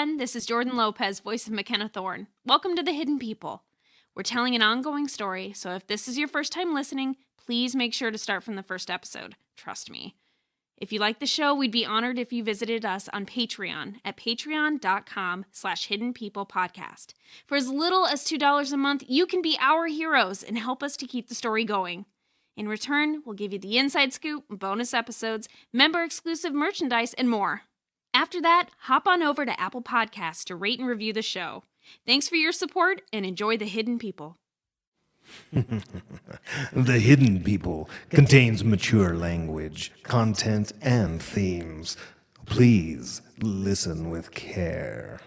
friend. This is Jordan Lopez, voice of Mackenna Thorne. Welcome to The Hidden People. We're telling an ongoing story, so if this is your first time listening, please make sure to start from the first episode. Trust me. If you like the show, we'd be honored if you visited us on Patreon at patreon.com/hiddenpeoplepodcast. For as little as $2 a month, you can be our heroes and help us to keep the story going. In return, we'll give you the inside scoop, bonus episodes, member-exclusive merchandise, and more. After that, hop on over to Apple Podcasts to rate and review the show. Thanks for your support, and enjoy The Hidden People. The Hidden People contains mature language, content, and themes. Please listen with care.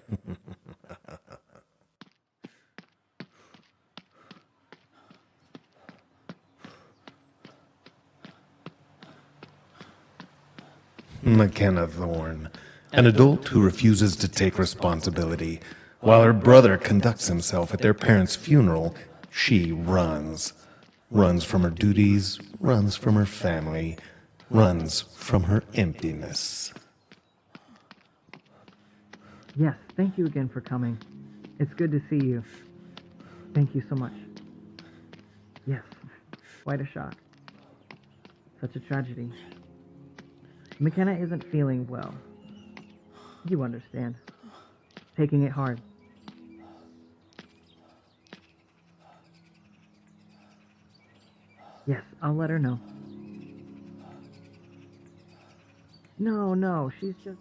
Mackenna Thorne, an adult who refuses to take responsibility. While her brother conducts himself at their parents' funeral, she runs. Runs from her duties, runs from her family, runs from her emptiness. Yes, thank you again for coming. It's good to see you. Thank you so much. Yes, quite a shock. Such a tragedy. Mackenna isn't feeling well. You understand. Taking it hard. Yes, I'll let her know. No, she's just...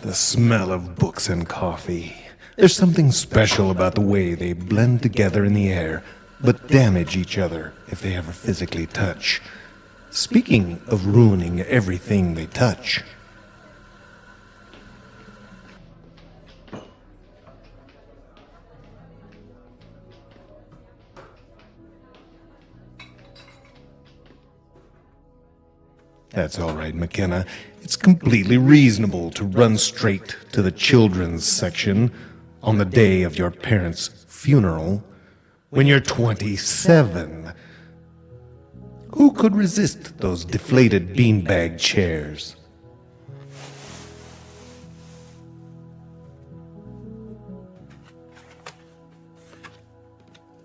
The smell of books and coffee. There's something special about the way they blend together in the air, but damage each other if they ever physically touch. Speaking of ruining everything they touch. That's all right, Mackenna. It's completely reasonable to run straight to the children's section on the day of your parents' funeral when you're 27. Who could resist those deflated beanbag chairs?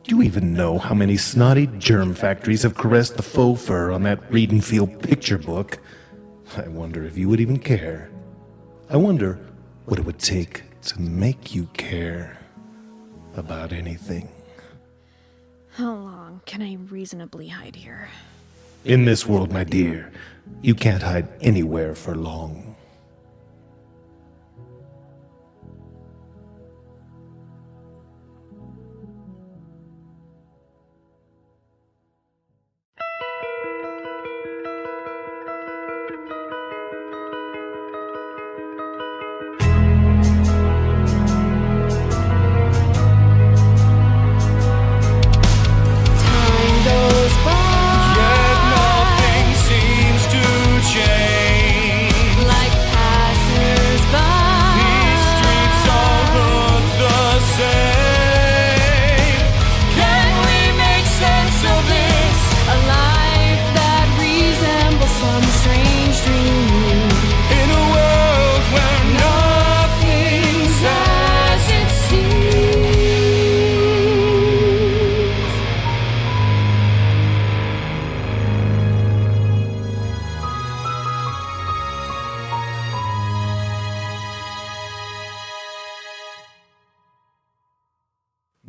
Do you even know how many snotty germ factories have caressed the faux fur on that read and feel picture book? I wonder if you would even care. I wonder what it would take to make you care about anything. How long can I reasonably hide here? In this world, my dear, you can't hide anywhere for long.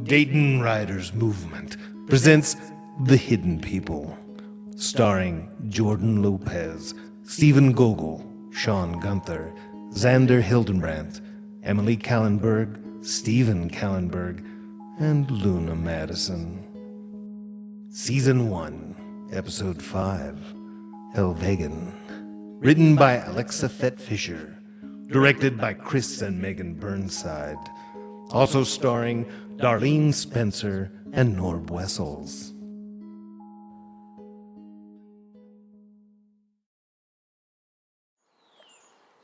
Dayton Riders Movement presents The Hidden People, starring Jordan Lopez, Stephen Gogol, Sean Gunther, Xander Hildenbrandt, Emily Kallenberg, Stephen Kallenberg, and Luna Madison. Season 1, Episode 5, Helvegen. Written by Alexa Fett Fisher. Directed by Chris and Megan Burnside. Also starring Darlene Spencer and Norb Wessels.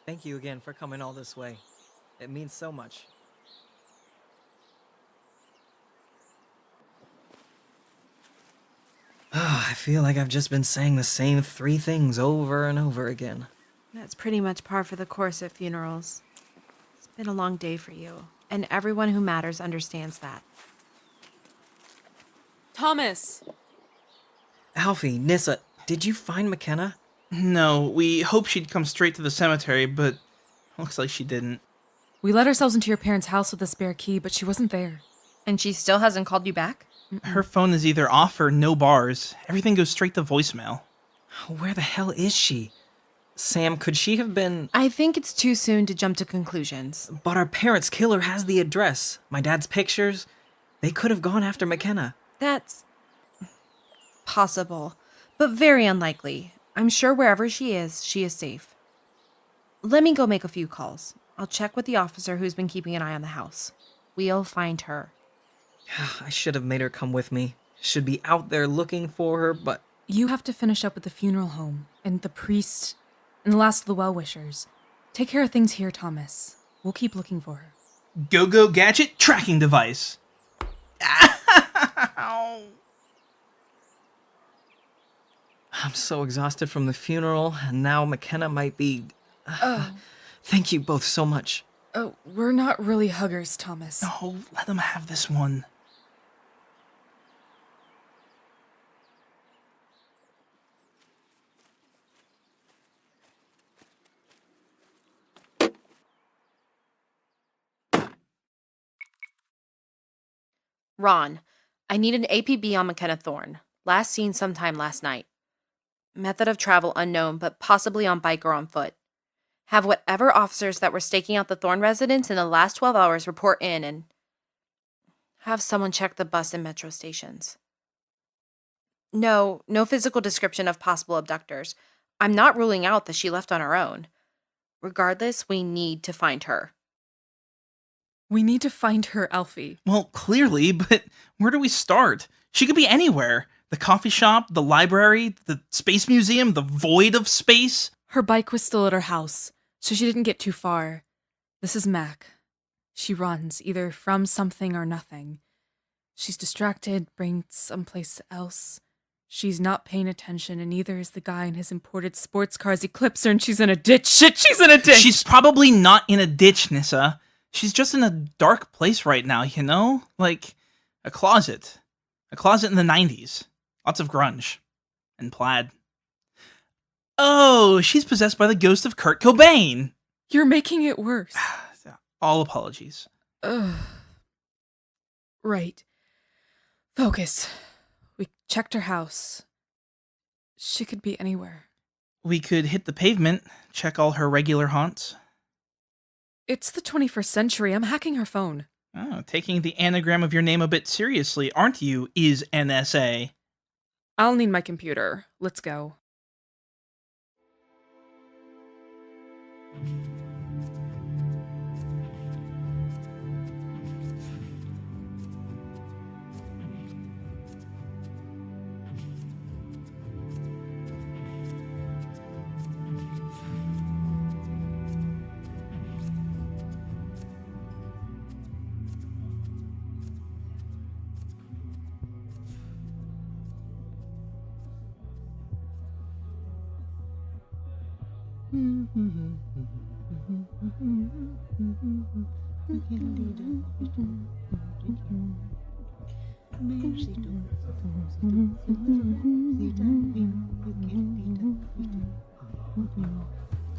Thank you again for coming all this way. It means so much. I feel like I've just been saying the same 3 things over and over again. That's pretty much par for the course at funerals. It's been a long day for you, and everyone who matters understands that. Thomas! Alfie, Nissa, did you find Mackenna? No, we hoped she'd come straight to the cemetery, but looks like she didn't. We let ourselves into your parents' house with a spare key, but she wasn't there. And she still hasn't called you back? Her phone is either off or no bars. Everything goes straight to voicemail. Where the hell is she? Sam, could she have been... I think it's too soon to jump to conclusions. But our parents' killer has the address. My dad's pictures. They could have gone after Mackenna. That's possible, but very unlikely. I'm sure wherever she is safe. Let me go make a few calls. I'll check with the officer who's been keeping an eye on the house. We'll find her. I should have made her come with me. Should be out there looking for her, but... You have to finish up with the funeral home, and the priest, and the last of the well-wishers. Take care of things here, Thomas. We'll keep looking for her. Go-Go Gadget tracking device. Ow. I'm so exhausted from the funeral, and now Mackenna might be... Thank you both so much. Oh, we're not really huggers, Thomas. Oh, let them have this one. Ron, I need an APB on Mackenna Thorne. Last seen sometime last night. Method of travel unknown, but possibly on bike or on foot. Have whatever officers that were staking out the Thorne residence in the last 12 hours report in, and have someone check the bus and metro stations. No physical description of possible abductors. I'm not ruling out that she left on her own. Regardless, we need to find her. We need to find her, Alfie. Well, clearly, but where do we start? She could be anywhere. The coffee shop, the library, the space museum, the void of space. Her bike was still at her house, so she didn't get too far. This is Mac. She runs, either from something or nothing. She's distracted, brain someplace else. She's not paying attention, and neither is the guy in his imported sports car's Eclipser, and she's in a ditch. Shit, she's in a ditch! She's probably not in a ditch, Nissa. She's just in a dark place right now, you know? Like, a closet. A closet in the 90s. Lots of grunge. And plaid. Oh, she's possessed by the ghost of Kurt Cobain! You're making it worse. All apologies. Ugh. Right. Focus. We checked her house. She could be anywhere. We could hit the pavement, check all her regular haunts. It's the 21st century. I'm hacking her phone. Oh, taking the anagram of your name a bit seriously, aren't you, is NSA? I'll need my computer. Let's go.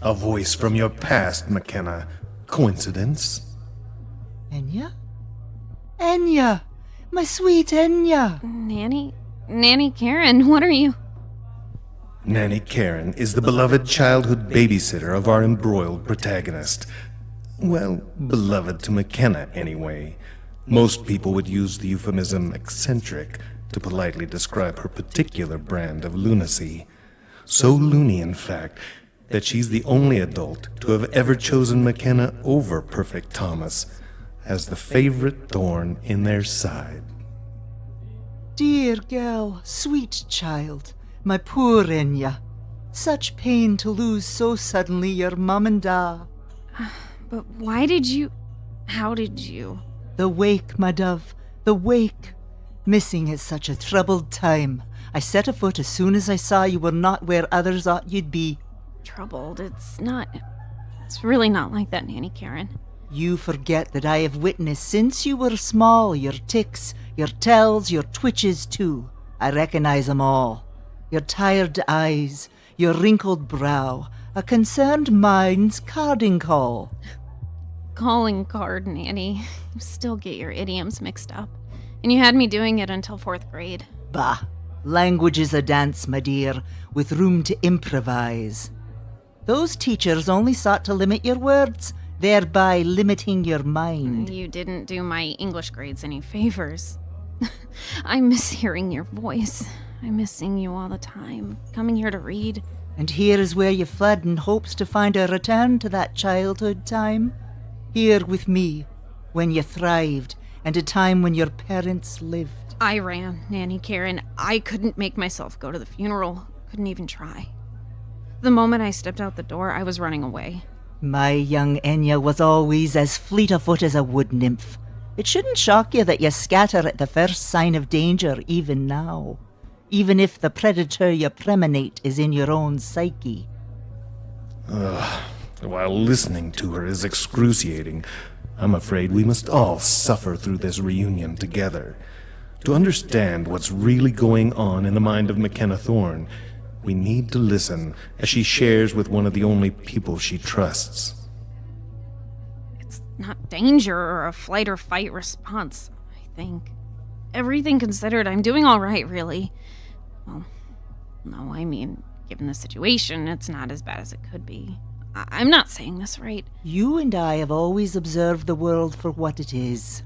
A voice from your past, Mackenna. Coincidence? Enya? Enya! My sweet Enya! Nanny Karen, what are you? Nanny Karen is the beloved childhood babysitter of our embroiled protagonist. Well, beloved to Mackenna, anyway. Most people would use the euphemism eccentric to politely describe her particular brand of lunacy. So loony, in fact, that she's the only adult to have ever chosen Mackenna over Perfect Thomas as the favorite thorn in their side. Dear girl, sweet child, my poor Enya. Such pain to lose so suddenly your mum and da. But how did you? The wake, my dove, the wake. Missing is such a troubled time. I set a foot as soon as I saw you were not where others ought you'd be. Troubled. It's really not like that, Nanny Karen. You forget that I have witnessed since you were small your tics, your tells, your twitches too. I recognize 'em all. Your tired eyes, your wrinkled brow, a concerned mind's carding call. Calling card, Nanny. You still get your idioms mixed up. And you had me doing it until 4th grade. Bah, language is a dance, my dear, with room to improvise. Those teachers only sought to limit your words, thereby limiting your mind. You didn't do my English grades any favors. I miss hearing your voice. I miss seeing you all the time, coming here to read. And here is where you fled in hopes to find a return to that childhood time. Here with me, when you thrived, and a time when your parents lived. I ran, Nanny Karen. I couldn't make myself go to the funeral. Couldn't even try. The moment I stepped out the door, I was running away. My young Enya was always as fleet of foot as a wood nymph. It shouldn't shock you that you scatter at the first sign of danger even now, even if the predator you premonate is in your own psyche. While listening to her is excruciating, I'm afraid we must all suffer through this reunion together. To understand what's really going on in the mind of Mackenna Thorne, we need to listen as she shares with one of the only people she trusts. It's not danger or a flight or fight response, I think. Everything considered, I'm doing all right, really. Well, no, I mean, given the situation, it's not as bad as it could be. I'm not saying this right. You and I have always observed the world for what it is.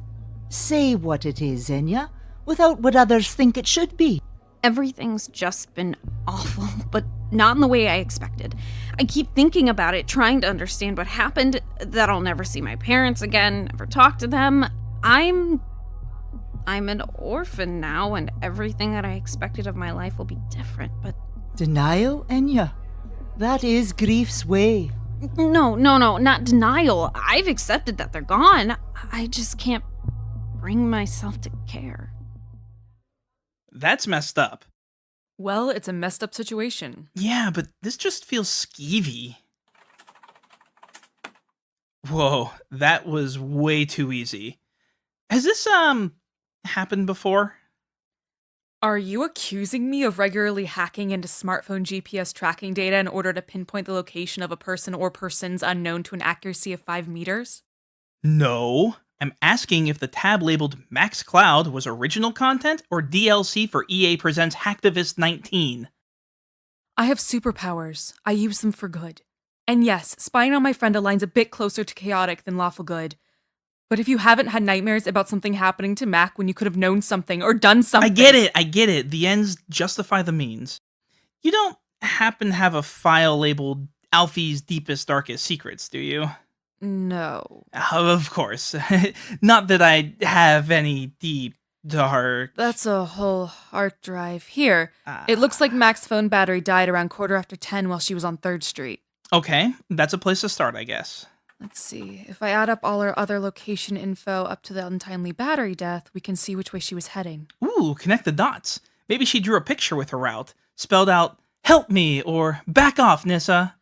Say what it is, Enya, without what others think it should be. Everything's just been awful, but not in the way I expected. I keep thinking about it, trying to understand what happened, that I'll never see my parents again, never talk to them. I'm an orphan now, and everything that I expected of my life will be different, but... Denial, Enya? That is grief's way. No, not denial. I've accepted that they're gone. I just can't bring myself to care. That's messed up. Well, it's a messed up situation. Yeah, but this just feels skeevy. Whoa, that was way too easy. Has this, happened before? Are you accusing me of regularly hacking into smartphone GPS tracking data in order to pinpoint the location of a person or persons unknown to an accuracy of 5 meters? No. I'm asking if the tab labeled Max Cloud was original content or DLC for EA Presents Hacktivist 19. I have superpowers. I use them for good. And yes, spying on my friend aligns a bit closer to chaotic than lawful good. But if you haven't had nightmares about something happening to Mac when you could have known something or done something... I get it. The ends justify the means. You don't happen to have a file labeled Alfie's Deepest, Darkest Secrets, do you? No. Of course. Not that I have any deep, dark... That's a whole hard drive. Here, it looks like Mac's phone battery died around 10:15 while she was on 3rd Street. Okay, that's a place to start, I guess. Let's see. If I add up all our other location info up to the untimely battery death, we can see which way she was heading. Ooh, connect the dots. Maybe she drew a picture with her route, spelled out, "Help me," or "Back off, Nissa."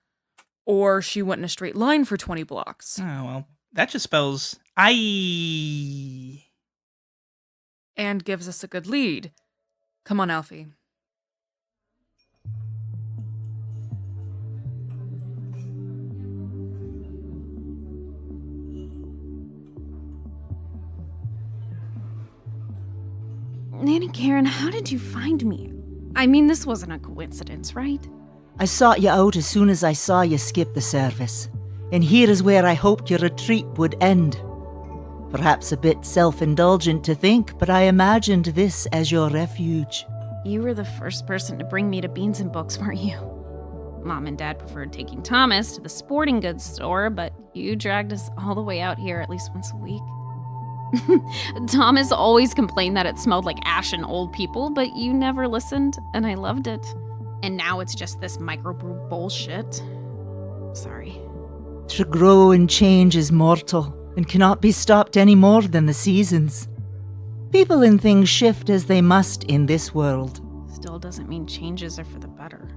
Or she went in a straight line for 20 blocks. Oh, well, that just spells I. And gives us a good lead. Come on, Alfie. Nanny Karen, how did you find me? I mean, this wasn't a coincidence, right? I sought you out as soon as I saw you skip the service, and here is where I hoped your retreat would end. Perhaps a bit self-indulgent to think, but I imagined this as your refuge. You were the first person to bring me to Beans and Books, weren't you? Mom and Dad preferred taking Thomas to the sporting goods store, but you dragged us all the way out here at least once a week. Thomas always complained that it smelled like ash and old people, but you never listened, and I loved it. And now it's just this microbrew bullshit. Sorry. To grow and change is mortal, and cannot be stopped any more than the seasons. People and things shift as they must in this world. Still doesn't mean changes are for the better.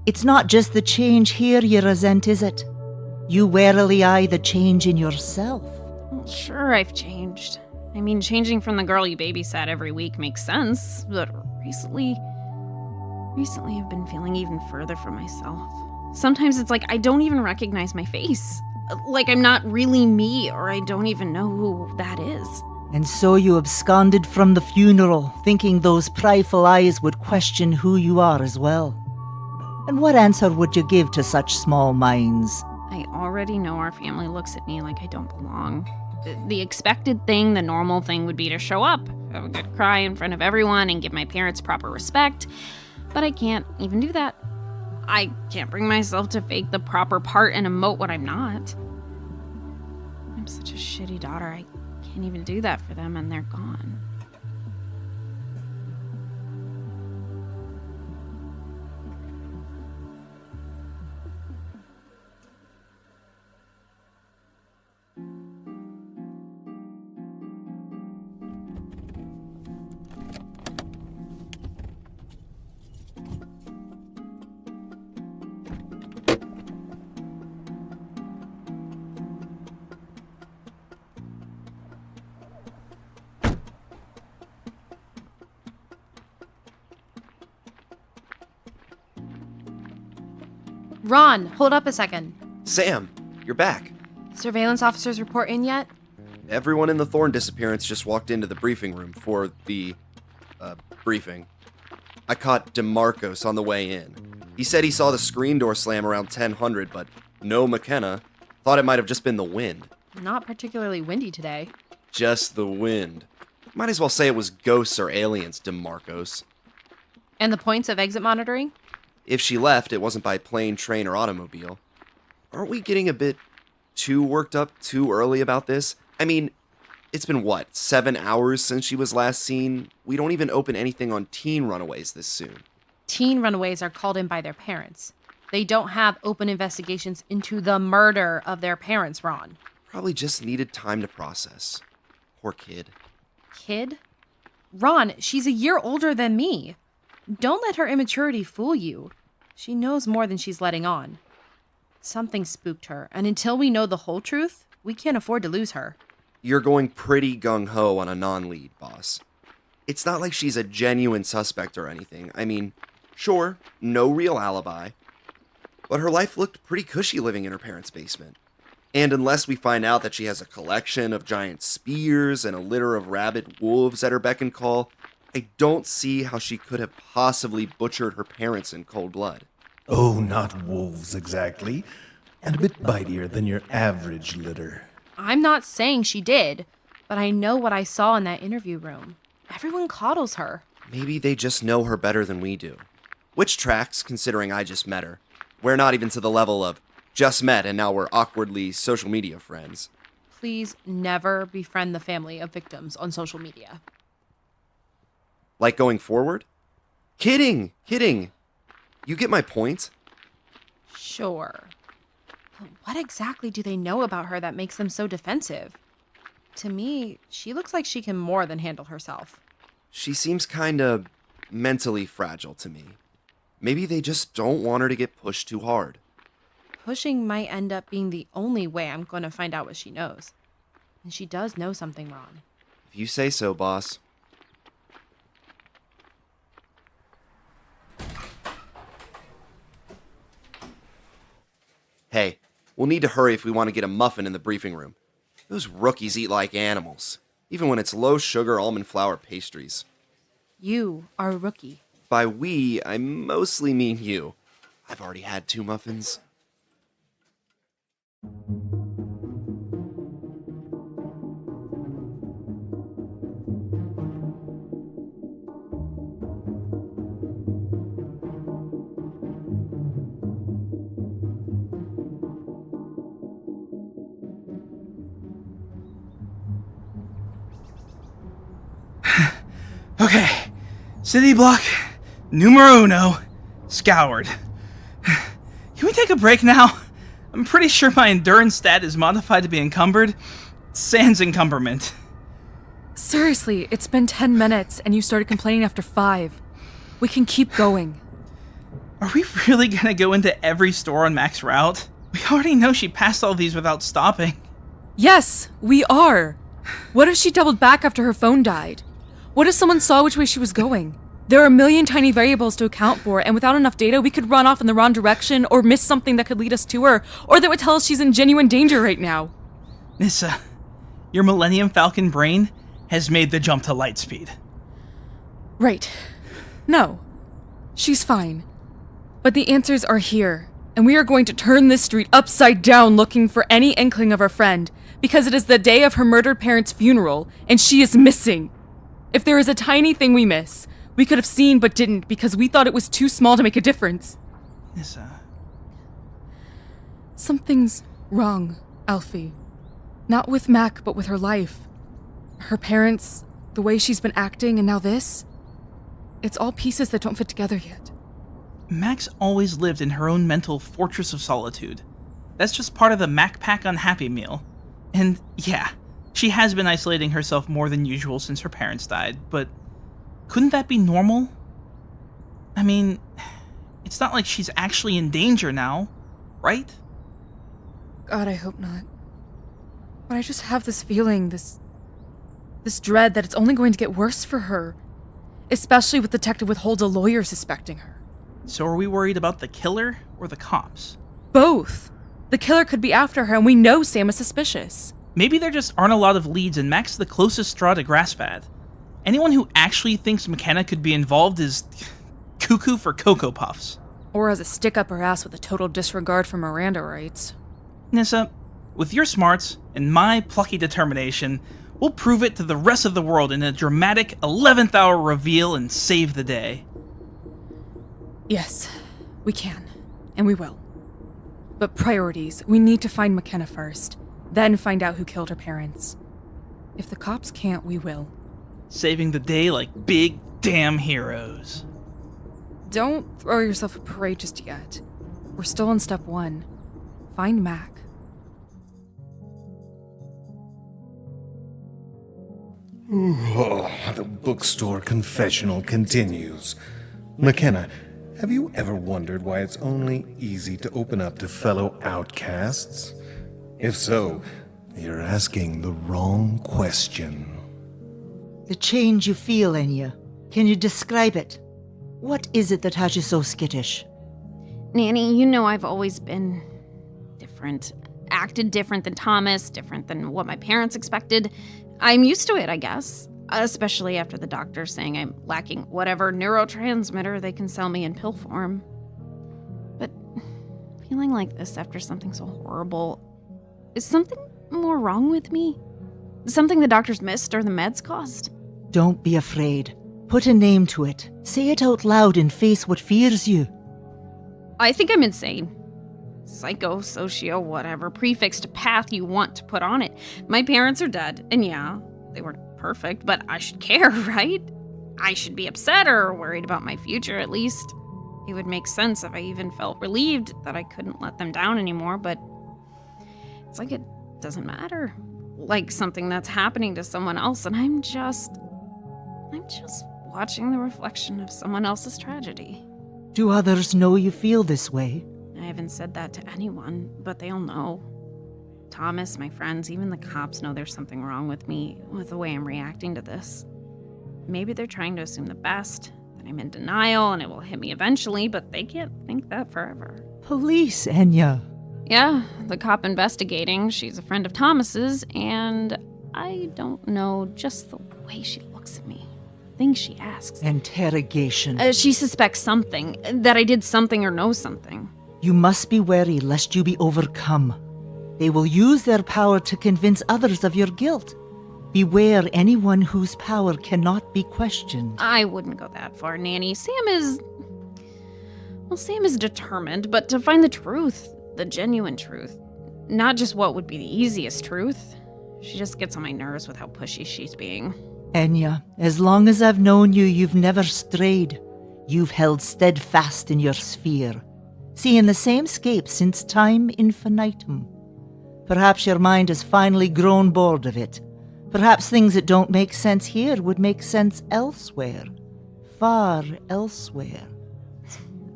It's not just the change here you resent, is it? You warily eye the change in yourself. Well, sure, I've changed. I mean, changing from the girl you babysat every week makes sense, but recently I've been feeling even further from myself. Sometimes it's like I don't even recognize my face. Like I'm not really me, or I don't even know who that is. And so you absconded from the funeral, thinking those pryful eyes would question who you are as well. And what answer would you give to such small minds? I already know our family looks at me like I don't belong. The expected thing, the normal thing would be to show up, have a good cry in front of everyone, and give my parents proper respect. But I can't even do that. I can't bring myself to fake the proper part and emote what I'm not. I'm such a shitty daughter, I can't even do that for them, and they're gone. Ron, hold up a second. Sam, you're back. Surveillance officers report in yet? Everyone in the Thorn disappearance just walked into the briefing room for the, briefing. I caught DeMarcos on the way in. He said he saw the screen door slam around 1000, but no Mackenna. Thought it might have just been the wind. Not particularly windy today. Just the wind. Might as well say it was ghosts or aliens, DeMarcos. And the points of exit monitoring? If she left, it wasn't by plane, train, or automobile. Aren't we getting a bit too worked up too early about this? I mean, it's been, 7 hours since she was last seen? We don't even open anything on teen runaways this soon. Teen runaways are called in by their parents. They don't have open investigations into the murder of their parents, Ron. Probably just needed time to process. Poor kid. Kid? Ron, she's a year older than me. Don't let her immaturity fool you. She knows more than she's letting on. Something spooked her, and until we know the whole truth, we can't afford to lose her. You're going pretty gung-ho on a non-lead, boss. It's not like she's a genuine suspect or anything. I mean, sure, no real alibi. But her life looked pretty cushy living in her parents' basement. And unless we find out that she has a collection of giant spears and a litter of rabid wolves at her beck and call, I don't see how she could have possibly butchered her parents in cold blood. Oh, not wolves exactly. And a bit bitier than your average litter. I'm not saying she did, but I know what I saw in that interview room. Everyone coddles her. Maybe they just know her better than we do. Which tracks, considering I just met her. We're not even to the level of just met and now we're awkwardly social media friends. Please never befriend the family of victims on social media. Like going forward? Kidding! You get my point? Sure. But what exactly do they know about her that makes them so defensive? To me, she looks like she can more than handle herself. She seems kinda mentally fragile to me. Maybe they just don't want her to get pushed too hard. Pushing might end up being the only way I'm going to find out what she knows. And she does know something wrong. If you say so, boss. Hey, we'll need to hurry if we want to get a muffin in the briefing room. Those rookies eat like animals, even when it's low-sugar almond flour pastries. You are a rookie. By we, I mostly mean you. I've already had 2 muffins. Okay, city block numero uno, scoured. Can we take a break now? I'm pretty sure my endurance stat is modified to be encumbered. Sans encumberment. Seriously, it's been 10 minutes and you started complaining after 5. We can keep going. Are we really gonna go into every store on Mac's route? We already know she passed all these without stopping. Yes, we are. What if she doubled back after her phone died? What if someone saw which way she was going? There are a million tiny variables to account for, and without enough data, we could run off in the wrong direction or miss something that could lead us to her, or that would tell us she's in genuine danger right now. Nissa, your Millennium Falcon brain has made the jump to light speed. Right. No. She's fine. But the answers are here, and we are going to turn this street upside down looking for any inkling of our friend, because it is the day of her murdered parents' funeral, and she is missing. If there is a tiny thing we miss, we could have seen but didn't because we thought it was too small to make a difference. Nissa. Something's wrong, Alfie. Not with Mac, but with her life. Her parents, the way she's been acting, and now this. It's all pieces that don't fit together yet. Mac's always lived in her own mental fortress of solitude. That's just part of the Mac Pack Unhappy meal. And yeah, she has been isolating herself more than usual since her parents died, but couldn't that be normal? I mean, it's not like she's actually in danger now, right? God, I hope not. But I just have this feeling, this dread that it's only going to get worse for her. Especially with Detective Withhold's a lawyer suspecting her. So are we worried about the killer or the cops? Both. The killer could be after her, and we know Sam is suspicious. Maybe there just aren't a lot of leads, and Mac's the closest straw to grasp at. Anyone who actually thinks Mackenna could be involved is cuckoo for Cocoa Puffs. Or has a stick up her ass with a total disregard for Miranda rights. Nissa, with your smarts and my plucky determination, we'll prove it to the rest of the world in a dramatic 11th hour reveal and save the day. Yes, we can. And we will. But priorities, we need to find Mackenna first. Then find out who killed her parents. If the cops can't, we will. Saving the day like big damn heroes. Don't throw yourself a parade just yet. We're still on step 1. Find Mac. Oh, the bookstore confessional continues. Mackenna, have you ever wondered why it's only easy to open up to fellow outcasts? If so, you're asking the wrong question. The change you feel, Enya. Can you describe it? What is it that has you so skittish? Nanny, you know I've always been different. Acted different than Thomas, different than what my parents expected. I'm used to it, I guess. Especially after the doctor saying I'm lacking whatever neurotransmitter they can sell me in pill form. But feeling like this after something so horrible, is something more wrong with me? Something the doctors missed or the meds caused? Don't be afraid. Put a name to it. Say it out loud and face what fears you. I think I'm insane. Psycho, socio, whatever prefixed path you want to put on it. My parents are dead, and yeah, they weren't perfect, but I should care, right? I should be upset or worried about my future, at least. It would make sense if I even felt relieved that I couldn't let them down anymore, but it's like it doesn't matter. Like something that's happening to someone else, and I'm just watching the reflection of someone else's tragedy. Do others know you feel this way? I haven't said that to anyone, but they all know. Thomas, my friends, even the cops know there's something wrong with me, with the way I'm reacting to this. Maybe they're trying to assume the best, that I'm in denial and it will hit me eventually, but they can't think that forever. Police, Enya. Yeah, the cop investigating, she's a friend of Thomas's, and I don't know, just the way she looks at me. Things she asks. Interrogation. She suspects something, that I did something or know something. You must be wary lest you be overcome. They will use their power to convince others of your guilt. Beware anyone whose power cannot be questioned. I wouldn't go that far, Nanny. Sam is determined, but to find the truth, the genuine truth. Not just what would be the easiest truth. She just gets on my nerves with how pushy she's being. Enya, as long as I've known you, you've never strayed. You've held steadfast in your sphere, seeing the same scape since time infinitum. Perhaps your mind has finally grown bored of it. Perhaps things that don't make sense here would make sense elsewhere. far elsewhere.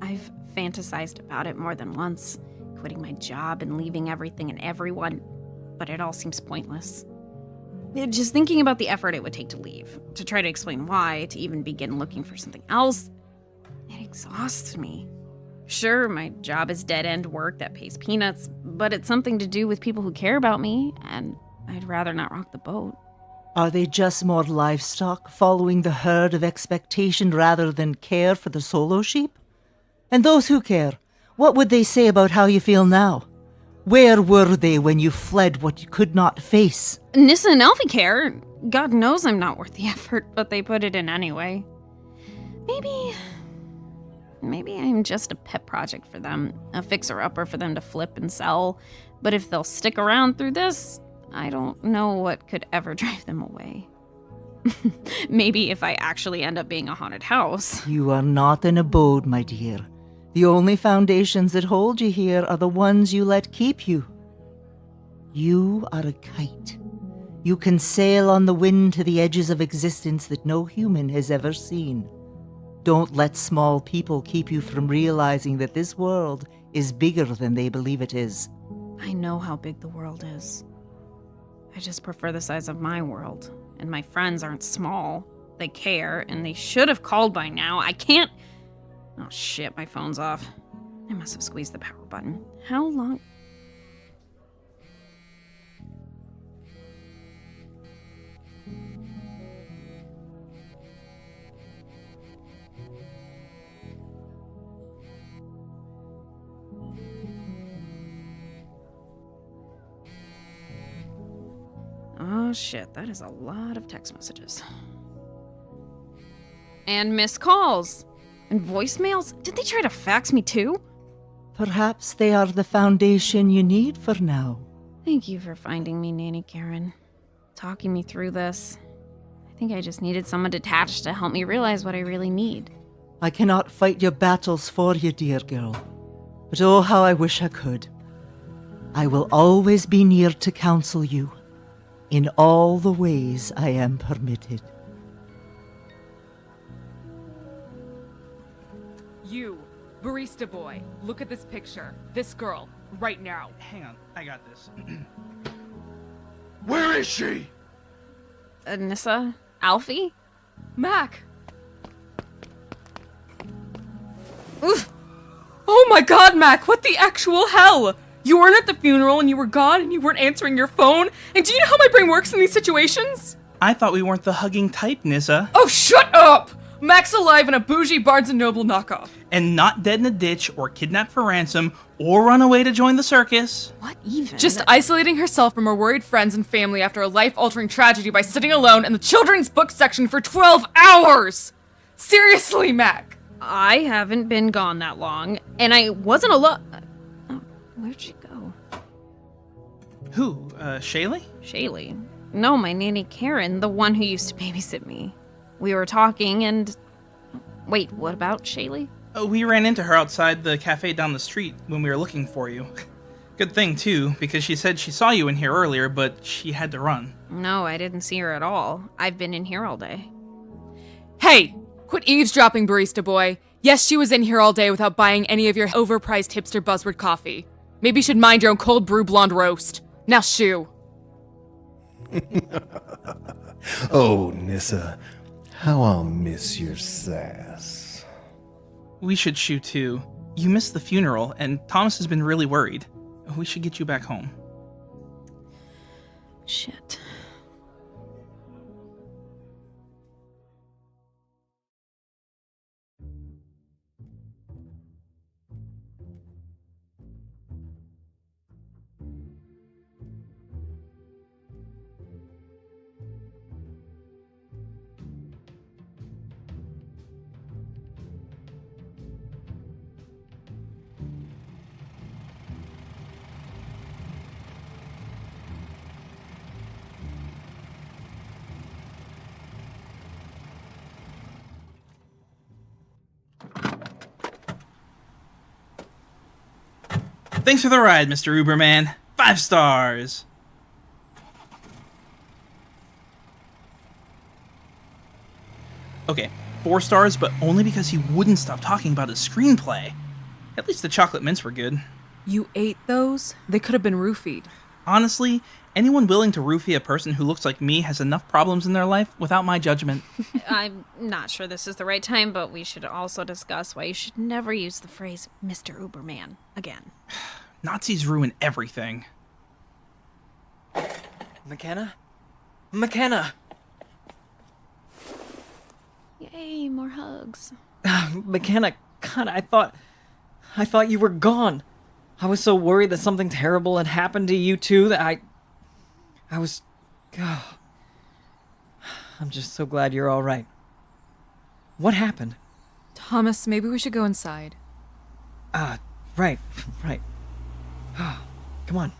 I've fantasized about it more than once, quitting my job and leaving everything and everyone, but it all seems pointless. Just thinking about the effort it would take to leave, to try to explain why, to even begin looking for something else, it exhausts me. Sure, my job is dead-end work that pays peanuts, but it's something to do with people who care about me, and I'd rather not rock the boat. Are they just more livestock, following the herd of expectation rather than care for the solo sheep? And those who care, what would they say about how you feel now? Where were they when you fled what you could not face? Nissa and Alfie care. God knows I'm not worth the effort, but they put it in anyway. Maybe I'm just a pet project for them, a fixer-upper for them to flip and sell. But if they'll stick around through this, I don't know what could ever drive them away. Maybe if I actually end up being a haunted house. You are not an abode, my dear. The only foundations that hold you here are the ones you let keep you. You are a kite. You can sail on the wind to the edges of existence that no human has ever seen. Don't let small people keep you from realizing that this world is bigger than they believe it is. I know how big the world is. I just prefer the size of my world, and my friends aren't small. They care, and they should have called by now. I can't... Oh shit, my phone's off. I must have squeezed the power button. How long... Oh shit, that is a lot of text messages. And missed calls. And voicemails? Did they try to fax me too? Perhaps they are the foundation you need for now. Thank you for finding me, Nanny Karen. Talking me through this. I think I just needed someone detached to help me realize what I really need. I cannot fight your battles for you, dear girl. But oh, how I wish I could. I will always be near to counsel you in all the ways I am permitted. You, barista boy, look at this picture. This girl, right now. Hang on, I got this. Where is she? Nissa? Alfie? Mac! Oof. Oh my god, Mac, what the actual hell? You weren't at the funeral and you were gone and you weren't answering your phone? And do you know how my brain works in these situations? I thought we weren't the hugging type, Nissa. Oh, shut up! Mac's alive in a bougie Barnes & Noble knockoff. And not dead in a ditch or kidnapped for ransom or run away to join the circus. What even? Just isolating herself from her worried friends and family after a life-altering tragedy by sitting alone in the children's book section for 12 hours! Seriously, Mac! I haven't been gone that long, and I wasn't alone. Oh, where'd she go? Who, Shaylee? Shaylee. No, my Nanny Karen, the one who used to babysit me. We were talking and... Wait, what about Shaylee? We ran into her outside the cafe down the street when we were looking for you. Good thing, too, because she said she saw you in here earlier, but she had to run. No, I didn't see her at all. I've been in here all day. Hey! Quit eavesdropping, barista boy. Yes, she was in here all day without buying any of your overpriced hipster buzzword coffee. Maybe you should mind your own cold brew blonde roast. Now shoo. Oh, Nissa, how I'll miss your sass. We should shoot, too. You missed the funeral, and Thomas has been really worried. We should get you back home. Shit. Thanks for the ride, Mr. Uberman. 5 stars. Okay, 4 stars, but only because he wouldn't stop talking about his screenplay. At least the chocolate mints were good. You ate those? They could have been roofied. Honestly, anyone willing to roofie a person who looks like me has enough problems in their life without my judgment. I'm not sure this is the right time, but we should also discuss why you should never use the phrase Mr. Uberman again. Nazis ruin everything. Mackenna? Mackenna! Yay, more hugs. Mackenna, God, I thought you were gone. I was so worried that something terrible had happened to you too that I was... Oh, I'm just so glad you're all right. What happened? Thomas, maybe we should go inside. Right. Come on.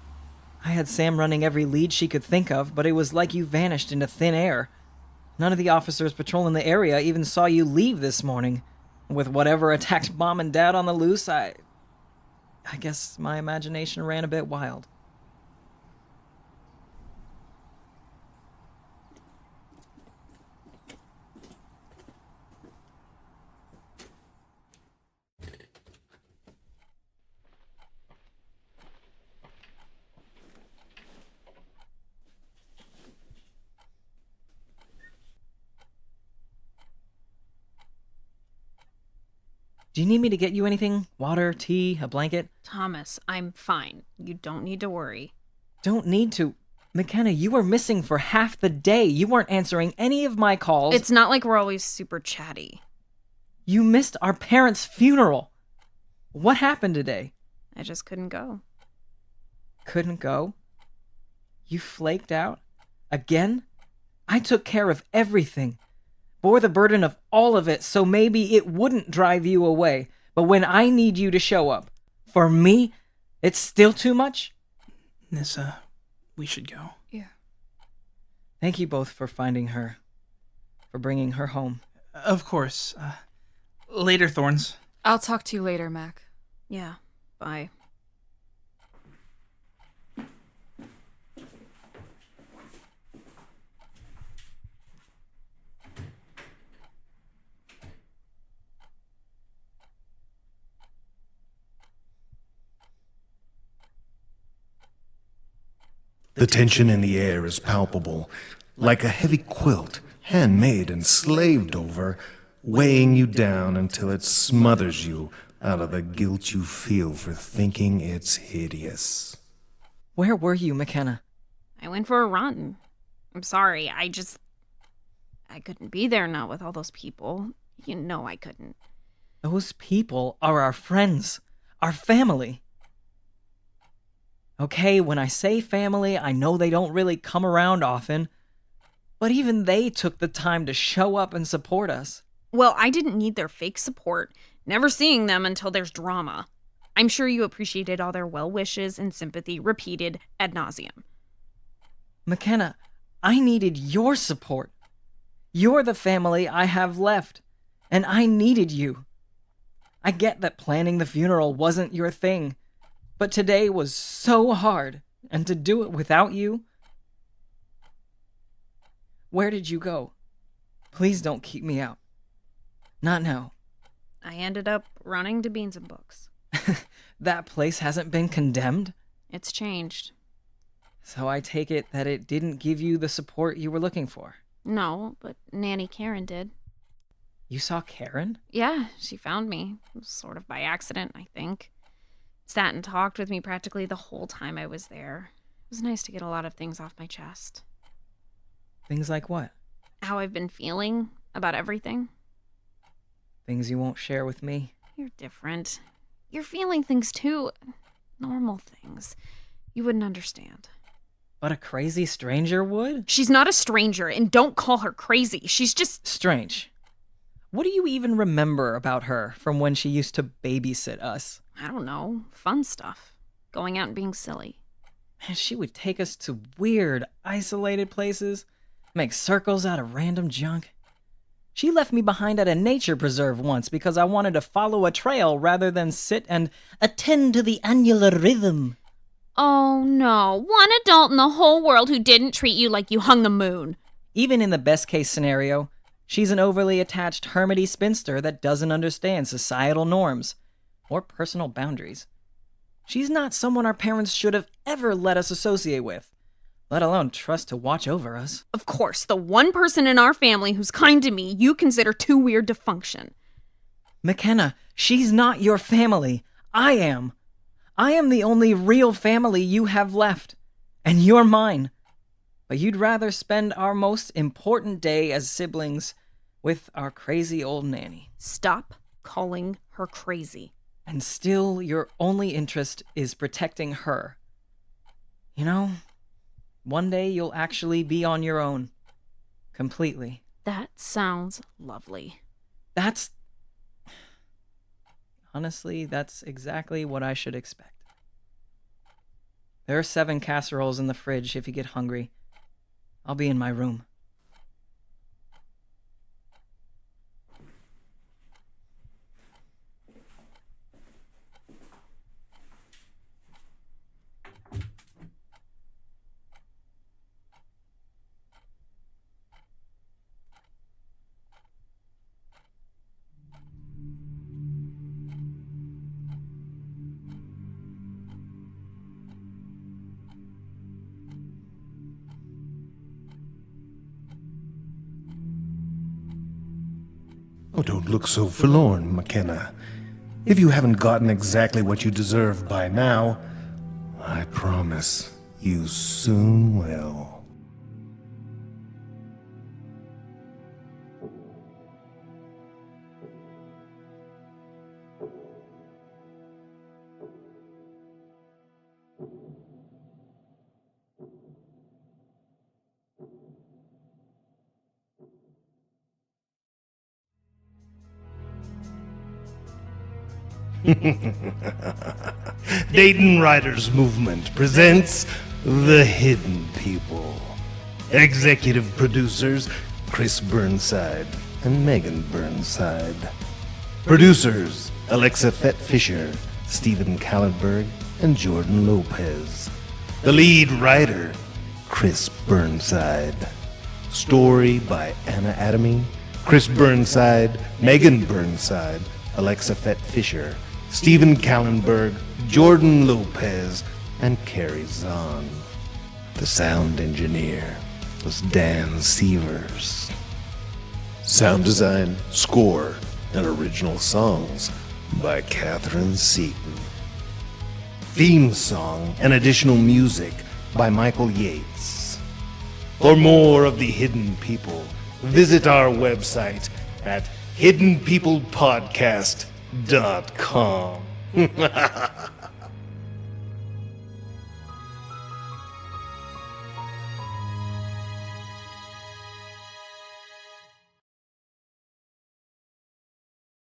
I had Sam running every lead she could think of, but it was like you vanished into thin air. None of the officers patrolling the area even saw you leave this morning. With whatever attacked Mom and Dad on the loose, I guess my imagination ran a bit wild. Do you need me to get you anything? Water, tea, a blanket? Thomas, I'm fine. You don't need to worry. Don't need to. Mackenna, you were missing for half the day. You weren't answering any of my calls. It's not like we're always super chatty. You missed our parents' funeral. What happened today? I just couldn't go. Couldn't go? You flaked out? Again? I took care of everything. Bore the burden of all of it, so maybe it wouldn't drive you away. But when I need you to show up, for me, it's still too much? Nissa, we should go. Yeah. Thank you both for finding her. For bringing her home. Of course. Later, Thorns. I'll talk to you later, Mac. Yeah, bye. The tension in the air is palpable, like a heavy quilt, handmade and slaved over, weighing you down until it smothers you out of the guilt you feel for thinking it's hideous. Where were you, Mackenna? I went for a run. I'm sorry, I couldn't be there now with all those people. You know I couldn't. Those people are our friends, our family. Okay, when I say family, I know they don't really come around often, but even they took the time to show up and support us. Well, I didn't need their fake support, never seeing them until there's drama. I'm sure you appreciated all their well wishes and sympathy repeated ad nauseum. Mackenna, I needed your support. You're the family I have left, and I needed you. I get that planning the funeral wasn't your thing, but today was so hard, and to do it without you... Where did you go? Please don't keep me out. Not now. I ended up running to Beans and Books. That place hasn't been condemned? It's changed. So I take it that it didn't give you the support you were looking for. No, but Nanny Karen did. You saw Karen? Yeah, she found me. Sort of by accident, I think. Sat and talked with me practically the whole time I was there. It was nice to get a lot of things off my chest. Things like what? How I've been feeling about everything. Things you won't share with me? You're different. You're feeling things too. Normal things. You wouldn't understand. But a crazy stranger would? She's not a stranger, and don't call her crazy. She's just... Strange. What do you even remember about her from when she used to babysit us? I don't know. Fun stuff. Going out and being silly. Man, she would take us to weird, isolated places, make circles out of random junk. She left me behind at a nature preserve once because I wanted to follow a trail rather than sit and attend to the annular rhythm. Oh no, one adult in the whole world who didn't treat you like you hung the moon. Even in the best case scenario, She's an overly attached hermity spinster that doesn't understand societal norms or personal boundaries. She's not someone our parents should have ever let us associate with, let alone trust to watch over us. Of course, the one person in our family who's kind to me you consider too weird to function. Mackenna, she's not your family. I am. I am the only real family you have left, and you're mine. But you'd rather spend our most important day as siblings with our crazy old nanny. Stop calling her crazy. And still, your only interest is protecting her. You know, one day you'll actually be on your own. Completely. That sounds lovely. Honestly, that's exactly what I should expect. There are 7 casseroles in the fridge if you get hungry. I'll be in my room. Oh, don't look so forlorn, Mackenna. If you haven't gotten exactly what you deserve by now, I promise you soon will. Dayton Writers Movement presents The Hidden People. Executive producers Chris Burnside and Megan Burnside. Producers Alexa Fett Fisher, Stephen Callenberg, and Jordan Lopez. The lead writer Chris Burnside. Story by Anna Adamy, Chris Burnside, Megan Burnside, Alexa Fett Fisher, Stephen Callenberg, Jordan Lopez, and Carrie Zahn. The sound engineer was Dan Sievers. Sound design, score, and original songs by Catherine Seaton. Theme song and additional music by Michael Yates. For more of the Hidden People, visit our website at hiddenpeoplepodcast.com.